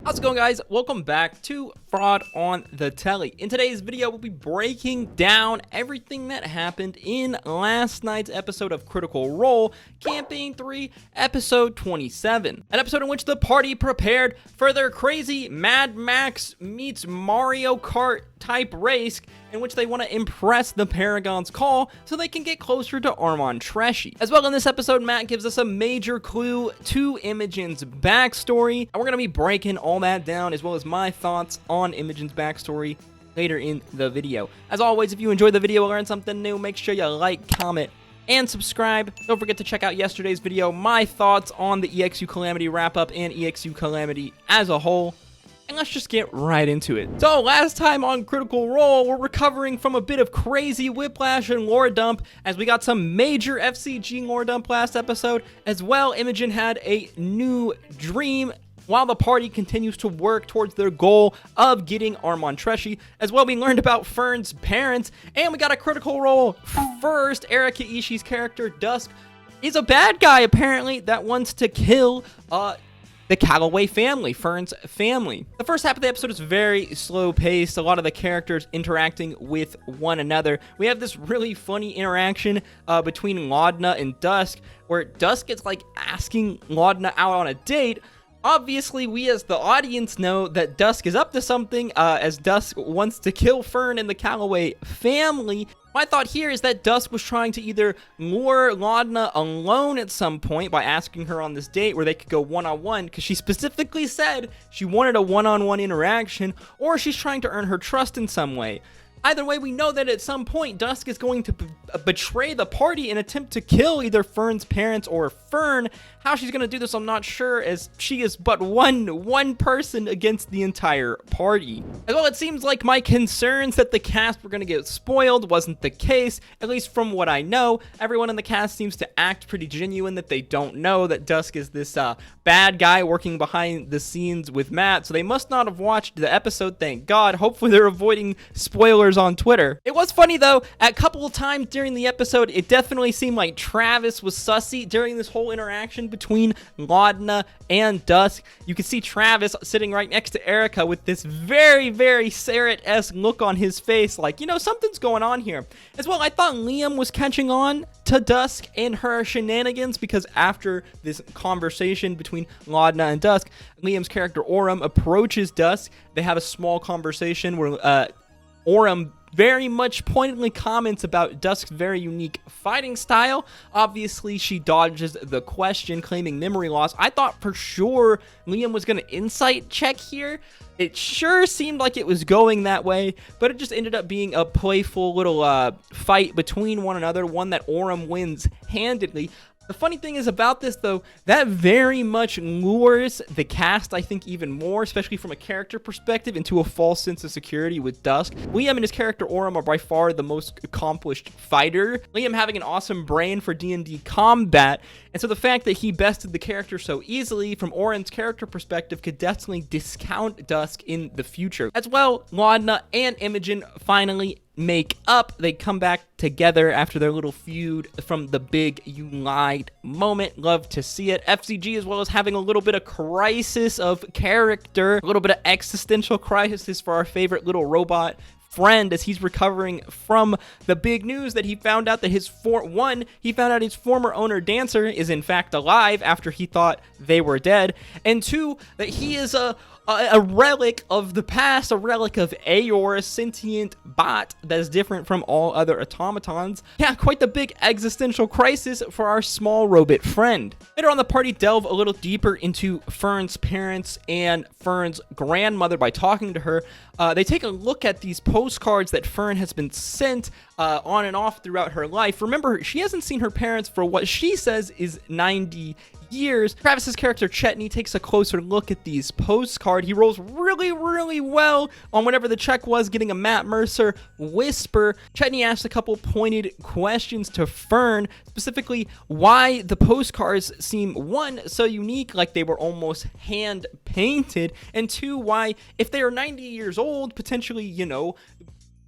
How's it going, guys? Welcome back to Fraud on the Telly. In today's video, we'll be breaking down everything that happened in last night's episode of Critical Role, Campaign 3, Episode 27. An episode in which the party prepared for their crazy Mad Max meets Mario Kart type race in which they want to impress the Paragon's call so they can get closer to Armand Treshy. As well, in this episode, Matt gives us a major clue to Imogen's backstory, and we're going to be breaking all that down as well as my thoughts on Imogen's backstory later in the video. As always, if you enjoyed the video or learned something new, make sure you like, comment, and subscribe. Don't forget to check out yesterday's video, my thoughts on the EXU Calamity wrap-up and EXU Calamity as a whole. And let's just get right into it. So last time on Critical Role, we're recovering from a bit of crazy whiplash and lore dump as we got some major FCG lore dump last episode. As well, Imogen had a new dream while the party continues to work towards their goal of getting Armand Treshy. As well, we learned about Fearne's parents, and we got a Critical Role first. Erika Ishii's character, Dusk, is a bad guy, apparently, that wants to kill, the Calloway family, Fearne's family. The first half of the episode is very slow paced, a lot of the characters interacting with one another. We have this really funny interaction between Laudna and Dusk, where Dusk is like asking Laudna out on a date. Obviously, we as the audience know that Dusk is up to something, as Dusk wants to kill Fearne and the Calloway family. My thought here is that Dusk was trying to either lure Laudna alone at some point by asking her on this date where they could go one-on-one, because she specifically said she wanted a one-on-one interaction, or she's trying to earn her trust in some way. Either way, we know that at some point, Dusk is going to betray the party and attempt to kill either Fearne's parents or Fearne. How she's going to do this, I'm not sure, as she is but one person against the entire party. As well, it seems like my concerns that the cast were going to get spoiled wasn't the case, at least from what I know. Everyone in the cast seems to act pretty genuine that they don't know that Dusk is this bad guy working behind the scenes with Matt, so they must not have watched the episode, thank God. Hopefully they're avoiding spoilers on Twitter. It was funny though, a couple of times during the episode, it definitely seemed like Travis was sussy during this whole interaction between Laudna and Dusk. You can see Travis sitting right next to Erika with this very, very Sarah-esque look on his face, like, you know, something's going on here. As well, I thought Liam was catching on to Dusk and her shenanigans, because after this conversation between Laudna and Dusk, Liam's character Orem approaches Dusk. They have a small conversation where Orem very much pointedly comments about Dusk's very unique fighting style. Obviously, she dodges the question, claiming memory loss. I thought for sure Liam was going to insight check here. It sure seemed like it was going that way, but it just ended up being a playful little fight between one another, one that Orem wins handedly. The funny thing is about this, though, that very much lures the cast, I think, even more, especially from a character perspective, into a false sense of security with Dusk. Liam and his character Orem are by far the most accomplished fighter. Liam having an awesome brain for D&D combat, and so the fact that he bested the character so easily from Orem's character perspective could definitely discount Dusk in the future. As well, Laudna and Imogen finally make up. They come back together after their little feud from the big "you lied" moment. Love to see it. FCG, as well as having a little bit of crisis of character, a little bit of existential crisis for our favorite little robot friend, as he's recovering from the big news that he found out that his former owner Dancer is in fact alive after he thought they were dead, and two, that he is a relic of the past, a relic of Aeor, a sentient bot that is different from all other automatons. Yeah, quite the big existential crisis for our small robot friend. Later on, the party delve a little deeper into Fearne's parents and Fearne's grandmother by talking to her. They take a look at these postcards that Fearne has been sent on and off throughout her life. Remember, she hasn't seen her parents for what she says is 90 years. Travis's character Chetney takes a closer look at these postcards. He rolls really, really well on whatever the check was, getting a Matt Mercer whisper. Chetney asks a couple pointed questions to Fearne, specifically why the postcards seem, one, so unique, like they were almost hand painted, and two, why, if they are 90 years old, potentially, you know,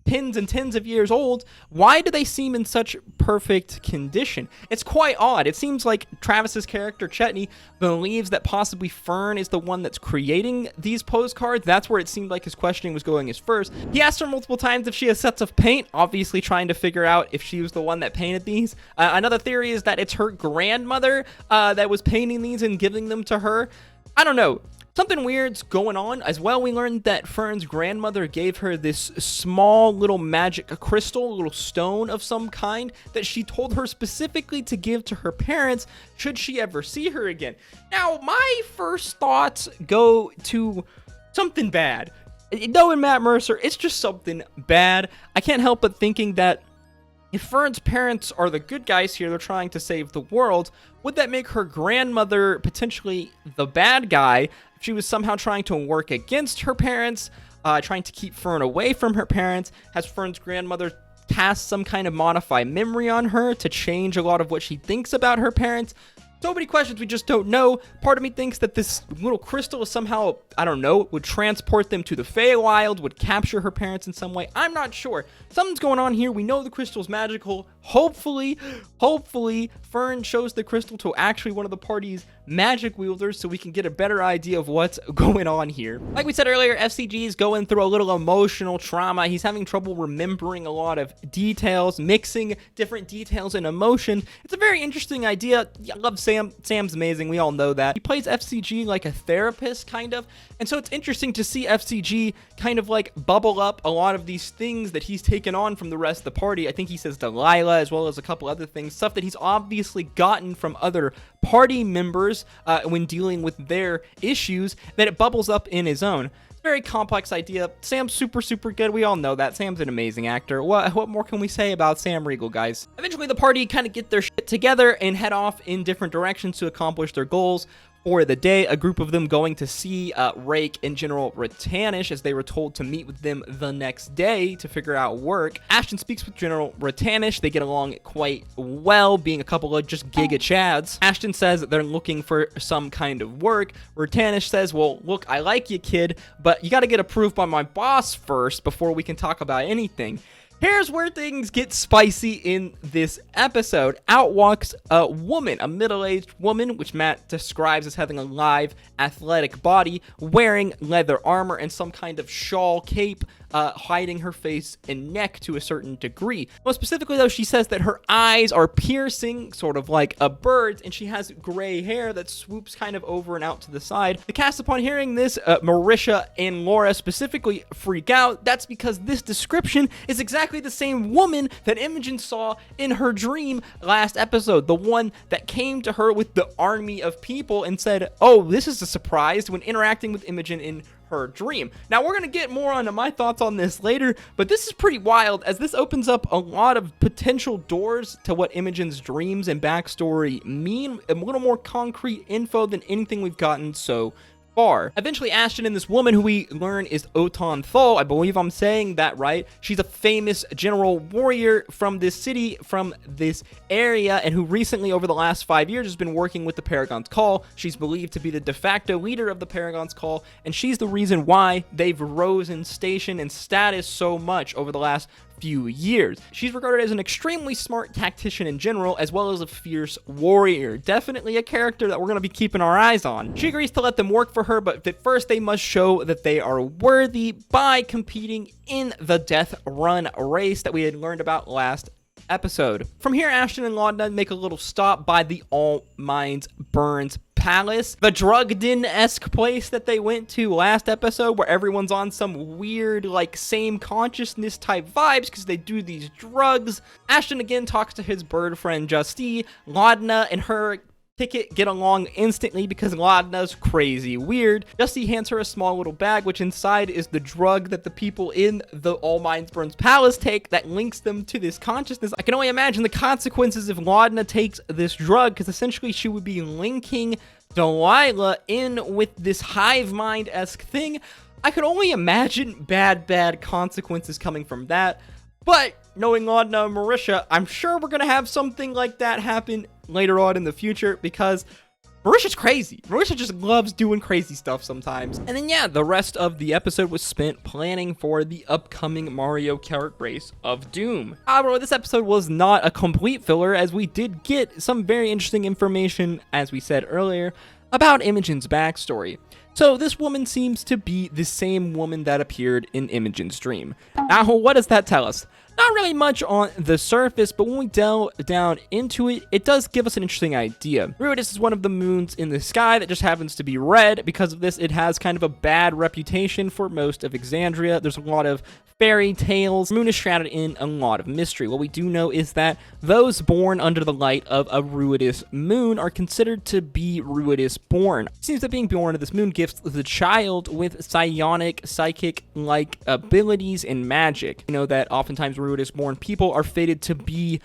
tens and tens of years old, why do they seem in such perfect condition? It's quite odd. It seems like Travis's character, Chetney, believes that possibly Fearne is the one that's creating these postcards. That's where it seemed like his questioning was going as first. He asked her multiple times if she has sets of paint, obviously trying to figure out if she was the one that painted these. Another theory is that it's her grandmother that was painting these and giving them to her. I don't know. Something weird's going on. As well, we learned that Fearne's grandmother gave her this small little magic crystal, a little stone of some kind, that she told her specifically to give to her parents should she ever see her again. Now, my first thoughts go to something bad. Knowing Matt Mercer, it's just something bad. I can't help but thinking that if Fearne's parents are the good guys here, they're trying to save the world, would that make her grandmother potentially the bad guy? If she was somehow trying to work against her parents, trying to keep Fearne away from her parents, has Fearne's grandmother cast some kind of modified memory on her to change a lot of what she thinks about her parents? So many questions we just don't know. Part of me thinks that this little crystal is somehow, I don't know, would transport them to the Feywild, would capture her parents in some way. I'm not sure. Something's going on here. We know the crystal's magical. Hopefully, Fearne shows the crystal to actually one of the party's magic wielders so we can get a better idea of what's going on here. Like we said earlier, FCG is going through a little emotional trauma. He's having trouble remembering a lot of details, mixing different details and emotion. It's a very interesting idea. I love Sam. Sam's amazing. We all know that. He plays FCG like a therapist, kind of. And so it's interesting to see FCG kind of like bubble up a lot of these things that he's taken on from the rest of the party. I think he says Delilah as well as a couple other things, stuff that he's obviously gotten from other party members when dealing with their issues, that it bubbles up in his own. Very complex idea. Sam's super good. We all know that. Sam's an amazing actor. What more can we say about Sam Riegel, guys? Eventually, the party kind of get their shit together and head off in different directions to accomplish their goals for the day. A group of them going to see Rake and General Ratanish, as they were told to meet with them the next day to figure out work. Ashton speaks with General Ratanish. They get along quite well, being a couple of just giga chads. Ashton says that they're looking for some kind of work. Ratanish says, well, look, I like you, kid, but you got to get approved by my boss first before we can talk about anything. Here's where things get spicy in this episode. Out walks a woman, a middle-aged woman, which Matt describes as having a live, athletic body, wearing leather armor and some kind of shawl cape, hiding her face and neck to a certain degree. Most specifically, though, she says that her eyes are piercing, sort of like a bird's, and she has gray hair that swoops kind of over and out to the side. The cast, upon hearing this, Marisha and Laura specifically freak out. That's because this description is exactly the same woman that Imogen saw in her dream last episode, the one that came to her with the army of people and said, oh, this is a surprise, when interacting with Imogen in her dream. Now, we're going to get more onto my thoughts on this later, but this is pretty wild, as this opens up a lot of potential doors to what Imogen's dreams and backstory mean, a little more concrete info than anything we've gotten so far. Eventually, Ashton and this woman who we learn is Otan Thal, I believe I'm saying that right. She's a famous general warrior from this city, from this area, and who recently, over the last 5 years, has been working with the Paragon's Call. She's believed to be the de facto leader of the Paragon's Call, and she's the reason why they've rose in station and status so much over the last few years. She's regarded as an extremely smart tactician in general, as well as a fierce warrior. Definitely a character that we're going to be keeping our eyes on. She agrees to let them work for her, but at first they must show that they are worthy by competing in the death run race that we had learned about last episode. From here, Ashton and Laudna make a little stop by the All Minds Burns Palace, the drug den-esque place that they went to last episode, where everyone's on some weird, like, same consciousness type vibes because they do these drugs. Ashton again talks to his bird friend Justy. Laudna and her ticket get along instantly because Laudna's crazy weird. Justy hands her a small little bag, which inside is the drug that the people in the All Minds Burns Palace take that links them to this consciousness. I can only imagine the consequences if Laudna takes this drug, because essentially she would be linking Delilah in with this hive mind-esque thing. I could only imagine bad consequences coming from that. But knowing Laudna and Marisha, I'm sure we're going to have something like that happen later on in the future, because Marisha's crazy. Marisha just loves doing crazy stuff sometimes. And then, yeah, the rest of the episode was spent planning for the upcoming Mario Kart race of Doom. However, this episode was not a complete filler, as we did get some very interesting information, as we said earlier, about Imogen's backstory. So this woman seems to be the same woman that appeared in Imogen's dream. Now, what does that tell us? Not really much on the surface, but when we delve down into it, it does give us an interesting idea. Ruidus is one of the moons in the sky that just happens to be red. Because of this, it has kind of a bad reputation for most of Exandria. There's a lot of fairy tales. The moon is shrouded in a lot of mystery. What we do know is that those born under the light of a Ruidus moon are considered to be Ruidus born. It seems that being born under this moon gives the child with psionic, psychic-like abilities and magic. You know that oftentimes Ruidus born people are fated to be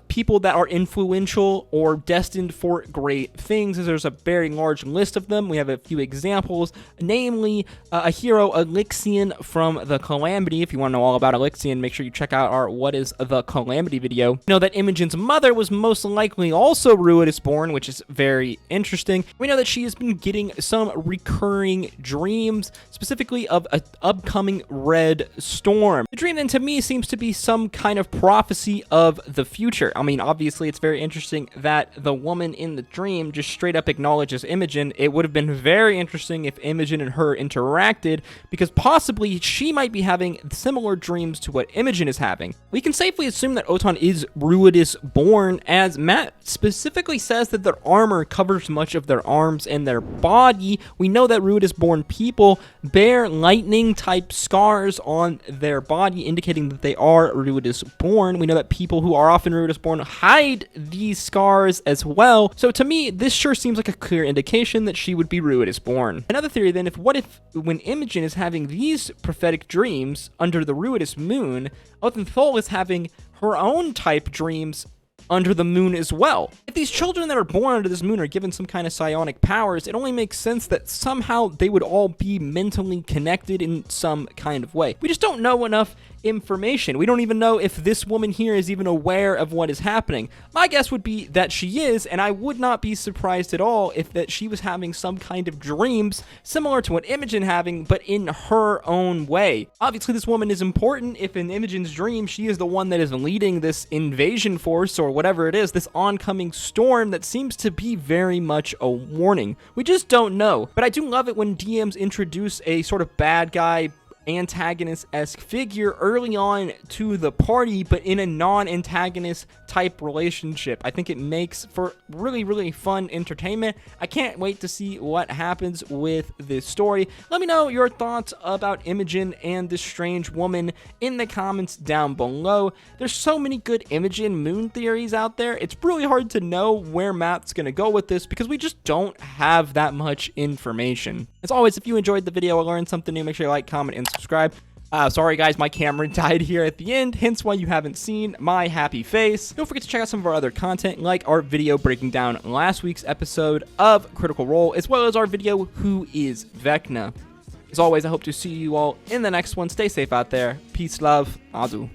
people that are influential or destined for great things, as there's a very large list of them. We have a few examples, namely a hero, Elixion from the Calamity. If you want to know all about Elixion, make sure you check out our What is the Calamity video. You know that Imogen's mother was most likely also Ruidus born, which is very interesting. We know that she has been getting some recurring dreams, specifically of an upcoming red storm. The dream then to me seems to be some kind of prophecy of the future. I mean, obviously, it's very interesting that the woman in the dream just straight up acknowledges Imogen. It would have been very interesting if Imogen and her interacted, because possibly she might be having similar dreams to what Imogen is having. We can safely assume that Oton is Ruidus born, as Matt specifically says that their armor covers much of their arms and their body. We know that Ruidus born people bear lightning type scars on their body, indicating that they are Ruidus born. We know that people who are often Ruidus born hide these scars as well. So to me, this sure seems like a clear indication that she would be Ruidus born. Another theory then, what if when Imogen is having these prophetic dreams under the Ruidus moon, Othenthal is having her own type dreams under the moon as well? If these children that are born under this moon are given some kind of psionic powers, it only makes sense that somehow they would all be mentally connected in some kind of way. We just don't know enough information. We don't even know if this woman here is even aware of what is happening. My guess would be that she is, and I would not be surprised at all if that she was having some kind of dreams similar to what Imogen having, but in her own way. Obviously, this woman is important if in Imogen's dream she is the one that is leading this invasion force or whatever it is, this oncoming storm that seems to be very much a warning. We just don't know. But I do love it when DMs introduce a sort of bad guy, antagonist-esque figure early on to the party, but in a non-antagonist type relationship. I think it makes for really, really fun entertainment. I can't wait to see what happens with this story. Let me know your thoughts about Imogen and this strange woman in the comments down below. There's so many good Imogen moon theories out there. It's really hard to know where Matt's gonna go with this because we just don't have that much information. As always, if you enjoyed the video or learned something new, make sure you like, comment, and subscribe. Sorry guys, my camera died here at the end, hence why you haven't seen my happy face. Don't forget to check out some of our other content, like our video breaking down last week's episode of Critical Role, as well as our video, Who is Vecna? As always, I hope to see you all in the next one. Stay safe out there. Peace, love, Azu.